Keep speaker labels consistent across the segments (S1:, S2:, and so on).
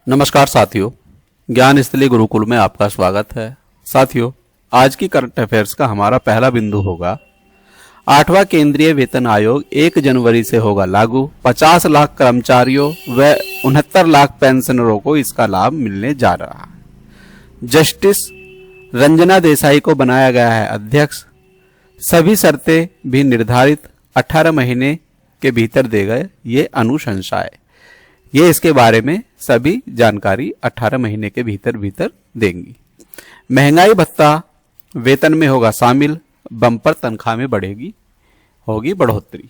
S1: नमस्कार साथियों, ज्ञान स्थली गुरुकुल में आपका स्वागत है। साथियों, आज की करंट अफेयर्स का हमारा पहला बिंदु होगा 8वां केंद्रीय वेतन आयोग 1 जनवरी से होगा लागू। 50 लाख कर्मचारियों व 69 लाख पेंशनरों को इसका लाभ मिलने जा रहा है। जस्टिस रंजना देसाई को बनाया गया है अध्यक्ष। सभी शर्तें भी निर्धारित 18 महीने के भीतर दे गए ये अनुशंसाएं। ये इसके बारे में सभी जानकारी 18 महीने के भीतर देंगी। महंगाई भत्ता वेतन में होगा शामिल। बम्पर तनख्वाह में होगी बढ़ोतरी।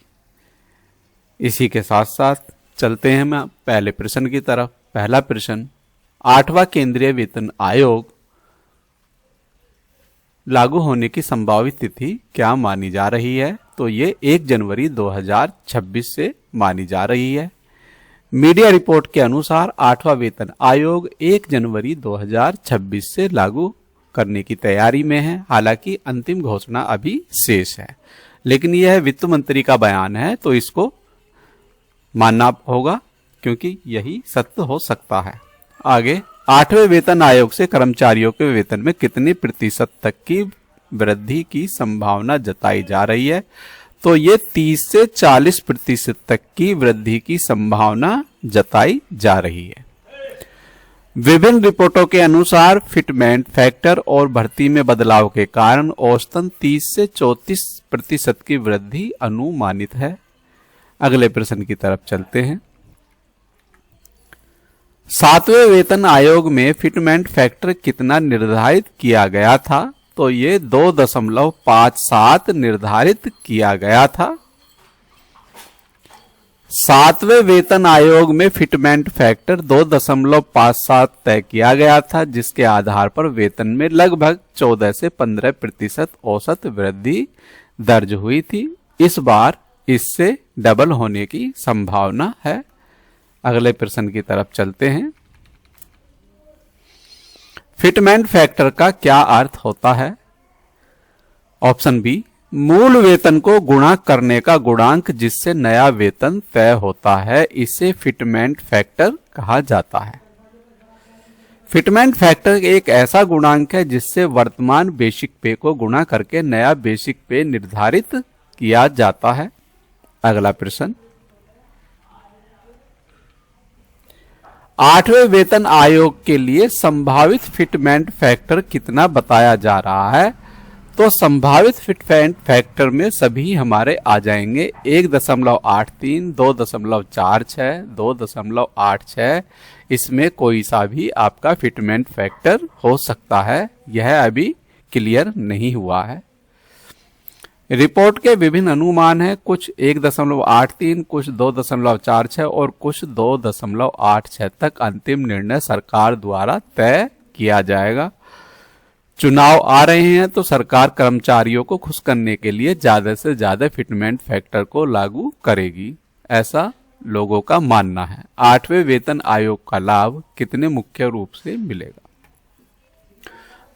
S1: इसी के साथ साथ चलते हैं हम पहले प्रश्न की तरफ। पहला प्रश्न, 8वां केंद्रीय वेतन आयोग लागू होने की संभावित तिथि क्या मानी जा रही है? तो ये 1 जनवरी 2026 से मानी जा रही है। मीडिया रिपोर्ट के अनुसार 8वां वेतन आयोग 1 जनवरी 2026 से लागू करने की तैयारी में है। हालांकि अंतिम घोषणा अभी शेष है, लेकिन यह वित्त मंत्री का बयान है तो इसको मानना होगा क्योंकि यही सत्य हो सकता है। आगे, 8वें वेतन आयोग से कर्मचारियों के वेतन में कितने प्रतिशत तक की वृद्धि की संभावना जताई जा रही है? तो ये 30 से 40% तक की वृद्धि की संभावना जताई जा रही है। विभिन्न रिपोर्टों के अनुसार फिटमेंट फैक्टर और भर्ती में बदलाव के कारण औसतन 30 से 34% की वृद्धि अनुमानित है। अगले प्रश्न की तरफ चलते हैं। 7वें वेतन आयोग में फिटमेंट फैक्टर कितना निर्धारित किया गया था? तो ये 2.57 निर्धारित किया गया था। 7वें वेतन आयोग में फिटमेंट फैक्टर 2.57 तय किया गया था, जिसके आधार पर वेतन में लगभग 14 से 15% औसत वृद्धि दर्ज हुई थी। इस बार इससे डबल होने की संभावना है। अगले प्रश्न की तरफ चलते हैं। फिटमेंट फैक्टर का क्या अर्थ होता है? ऑप्शन बी, मूल वेतन को गुणा करने का गुणांक जिससे नया वेतन तय होता है, इसे फिटमेंट फैक्टर कहा जाता है। फिटमेंट फैक्टर एक ऐसा गुणांक है जिससे वर्तमान बेसिक पे को गुणा करके नया बेसिक पे निर्धारित किया जाता है। अगला प्रश्न, 8वें वेतन आयोग के लिए संभावित फिटमेंट फैक्टर कितना बताया जा रहा है? तो संभावित फिटमेंट फैक्टर में सभी हमारे आ जाएंगे 1.83, 2.46, 2.86। इसमें कोई सा भी आपका फिटमेंट फैक्टर हो सकता है। यह अभी क्लियर नहीं हुआ है। रिपोर्ट के विभिन्न अनुमान हैं, कुछ 1.83, कुछ 2.46 और कुछ 2.86 तक। अंतिम निर्णय सरकार द्वारा तय किया जाएगा। चुनाव आ रहे हैं तो सरकार कर्मचारियों को खुश करने के लिए ज्यादा से ज्यादा फिटमेंट फैक्टर को लागू करेगी, ऐसा लोगों का मानना है। 8वें वेतन आयोग का लाभ कितने मुख्य रूप से मिलेगा?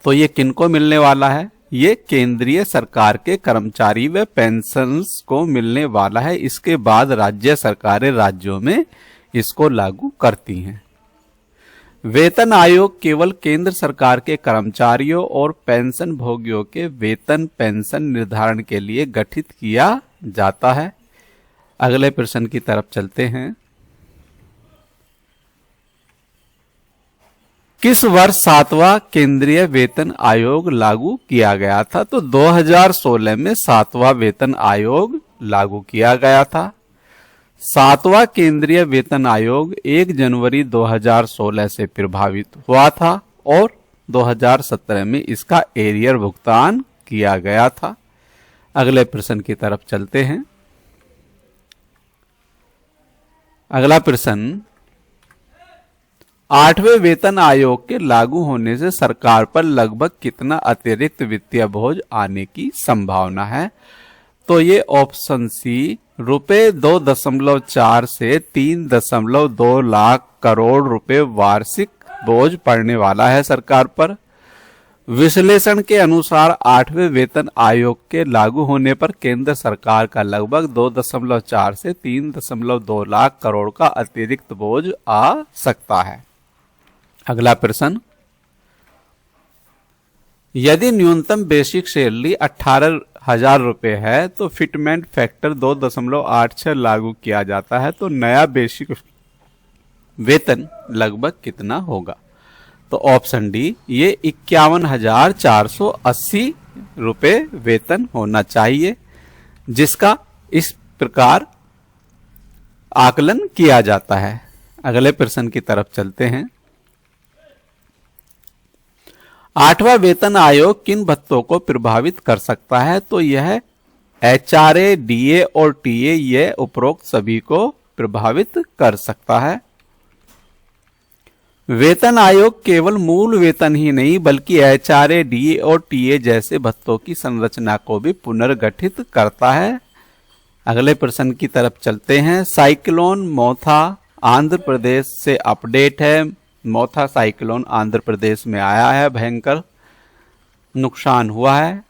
S1: तो ये किनको मिलने वाला है? ये केंद्रीय सरकार के कर्मचारी व पेंशनर्स को मिलने वाला है। इसके बाद राज्य सरकारें राज्यों में इसको लागू करती हैं। वेतन आयोग केवल केंद्र सरकार के कर्मचारियों और पेंशन भोगियों के वेतन पेंशन निर्धारण के लिए गठित किया जाता है। अगले प्रश्न की तरफ चलते हैं। किस वर्ष 7वां केंद्रीय वेतन आयोग लागू किया गया था? तो 2016 में 7वां वेतन आयोग लागू किया गया था। 7वां केंद्रीय वेतन आयोग 1 जनवरी 2016 से प्रभावित हुआ था और 2017 में इसका एरियर भुगतान किया गया था। अगले प्रश्न की तरफ चलते हैं। अगला प्रश्न, 8वें वेतन आयोग के लागू होने से सरकार पर लगभग कितना अतिरिक्त वित्तीय बोझ आने की संभावना है? तो ये ऑप्शन सी, ₹2.4 से 3.2 लाख करोड़ रुपए वार्षिक बोझ पड़ने वाला है सरकार पर। विश्लेषण के अनुसार 8वें वेतन आयोग के लागू होने पर केंद्र सरकार का लगभग 2.4 से 3.2 लाख करोड़ का अतिरिक्त बोझ आ सकता है। अगला प्रश्न, यदि न्यूनतम बेसिक सैलरी 18,000 रुपए है तो फिटमेंट फैक्टर 2.86 लागू किया जाता है तो नया बेसिक वेतन लगभग कितना होगा? तो ऑप्शन डी, ये 51,480 रुपए वेतन होना चाहिए, जिसका इस प्रकार आकलन किया जाता है। अगले प्रश्न की तरफ चलते हैं। 8वां वेतन आयोग किन भत्तों को प्रभावित कर सकता है? तो यह एचआरए, डीए और टीए, ये उपरोक्त सभी को प्रभावित कर सकता है। वेतन आयोग केवल मूल वेतन ही नहीं बल्कि एचआरए, डीए और टीए जैसे भत्तों की संरचना को भी पुनर्गठित करता है। अगले प्रश्न की तरफ चलते हैं। साइक्लोन मोथा आंध्र प्रदेश से अपडेट है। मोथा साइक्लोन आंध्र प्रदेश में आया है, भयंकर नुकसान हुआ है।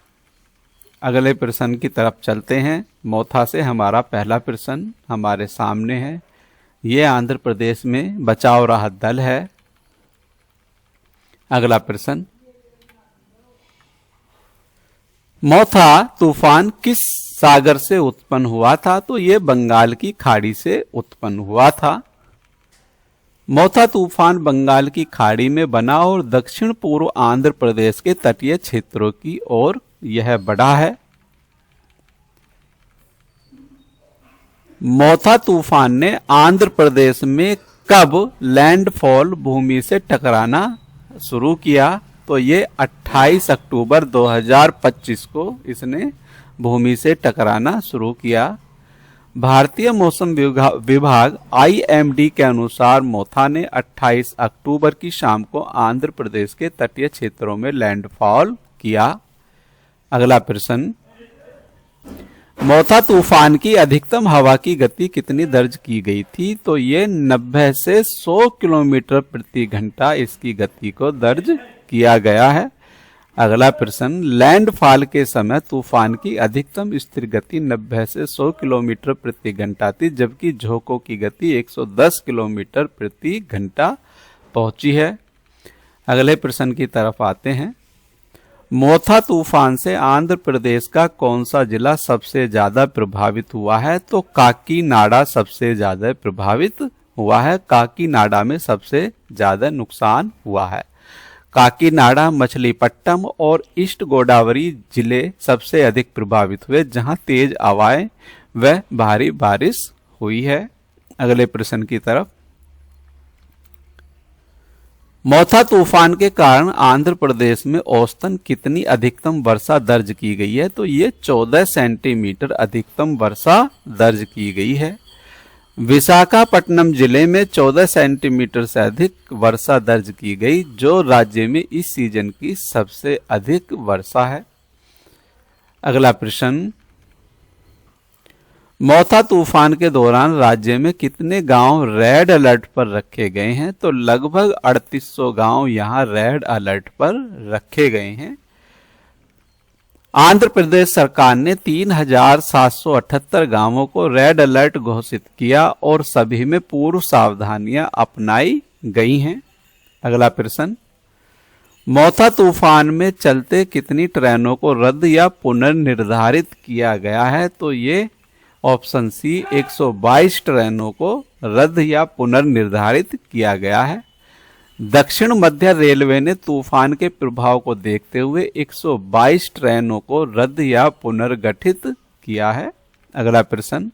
S1: अगले प्रश्न की तरफ चलते हैं। मोथा से हमारा पहला प्रश्न हमारे सामने है। ये आंध्र प्रदेश में बचाव राहत दल है। अगला प्रश्न, मोथा तूफान किस सागर से उत्पन्न हुआ था? तो यह बंगाल की खाड़ी से उत्पन्न हुआ था। मोथा तूफान बंगाल की खाड़ी में बना और दक्षिण पूर्व आंध्र प्रदेश के तटीय क्षेत्रों की ओर यह बढ़ा है। मोथा तूफान ने आंध्र प्रदेश में कब लैंडफॉल भूमि से टकराना शुरू किया? तो ये 28 अक्टूबर 2025 को इसने भूमि से टकराना शुरू किया। भारतीय मौसम विभाग IMD के अनुसार मोथा ने 28 अक्टूबर की शाम को आंध्र प्रदेश के तटीय क्षेत्रों में लैंडफॉल किया। अगला प्रश्न, मोथा तूफान की अधिकतम हवा की गति कितनी दर्ज की गई थी? तो ये 90 से 100 किलोमीटर प्रति घंटा इसकी गति को दर्ज किया गया है। अगला प्रश्न, लैंडफॉल के समय तूफान की अधिकतम स्थिर गति 90 से 100 किलोमीटर प्रति घंटा थी, जबकि झोंकों की गति 110 किलोमीटर प्रति घंटा पहुंची है। अगले प्रश्न की तरफ आते हैं। मोथा तूफान से आंध्र प्रदेश का कौन सा जिला सबसे ज्यादा प्रभावित हुआ है? तो काकीनाडा सबसे ज्यादा प्रभावित हुआ है। काकीनाडा में सबसे ज्यादा नुकसान हुआ है। काकीनाडा, मछलीपट्टनम और ईस्ट गोदावरी जिले सबसे अधिक प्रभावित हुए, जहां तेज हवाएं व भारी बारिश हुई है। अगले प्रश्न की तरफ, मोथा तूफान के कारण आंध्र प्रदेश में औसतन कितनी अधिकतम वर्षा दर्ज की गई है? तो ये 14 सेंटीमीटर अधिकतम वर्षा दर्ज की गई है। विशाखापट्टनम जिले में 14 सेंटीमीटर से अधिक वर्षा दर्ज की गई, जो राज्य में इस सीजन की सबसे अधिक वर्षा है। अगला प्रश्न, मोथा तूफान के दौरान राज्य में कितने गांव रेड अलर्ट पर रखे गए हैं? तो लगभग 3800 गांव यहां रेड अलर्ट पर रखे गए हैं। आंध्र प्रदेश सरकार ने 3778 गांवों को रेड अलर्ट घोषित किया और सभी में पूर्व सावधानियां अपनाई गई हैं। अगला प्रश्न, मोथा तूफान में चलते कितनी ट्रेनों को रद्द या पुनर्निर्धारित किया गया है? तो ये ऑप्शन सी, 122 ट्रेनों को रद्द या पुनर्निर्धारित किया गया है। दक्षिण मध्य रेलवे ने तूफान के प्रभाव को देखते हुए 122 ट्रेनों को रद्द या पुनर्गठित किया है। अगला प्रश्न,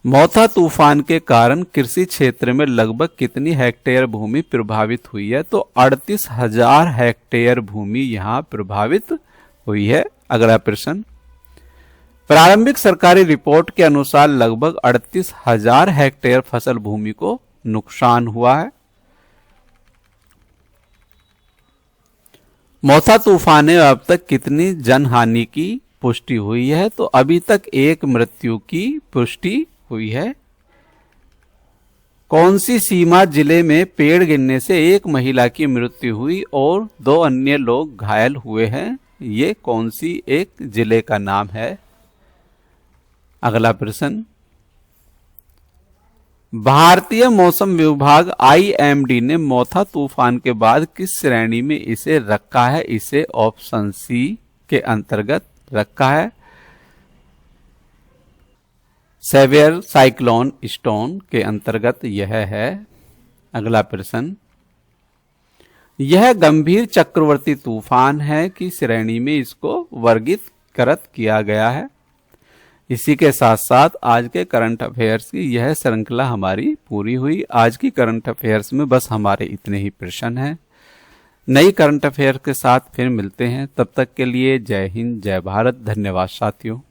S1: मोथा तूफान के कारण कृषि क्षेत्र में लगभग कितनी हेक्टेयर भूमि प्रभावित हुई है? तो 38,000 हेक्टेयर भूमि यहां प्रभावित हुई है। अगला प्रश्न, प्रारंभिक सरकारी रिपोर्ट के अनुसार लगभग 38,000 हेक्टेयर फसल भूमि को नुकसान हुआ है। मोथा तूफान में अब तक कितनी जनहानि की पुष्टि हुई है? तो अभी तक एक मृत्यु की पुष्टि हुई है। कौन सी सीमा जिले में पेड़ गिरने से एक महिला की मृत्यु हुई और 2 अन्य लोग घायल हुए हैं? ये कौन सी एक जिले का नाम है? अगला प्रश्न, भारतीय मौसम विभाग IMD ने मोथा तूफान के बाद किस श्रेणी में इसे रखा है? इसे ऑप्शन सी के अंतर्गत रखा है, सेवियर साइक्लोन स्टॉर्म के अंतर्गत यह है। अगला प्रश्न, यह गंभीर चक्रवर्ती तूफान है कि श्रेणी में इसको वर्गीकृत किया गया है। इसी के साथ साथ आज के करंट अफेयर्स की यह श्रृंखला हमारी पूरी हुई। आज की करंट अफेयर्स में बस हमारे इतने ही प्रश्न हैं। नई करंट अफेयर के साथ फिर मिलते हैं, तब तक के लिए जय हिंद, जय भारत, धन्यवाद साथियों।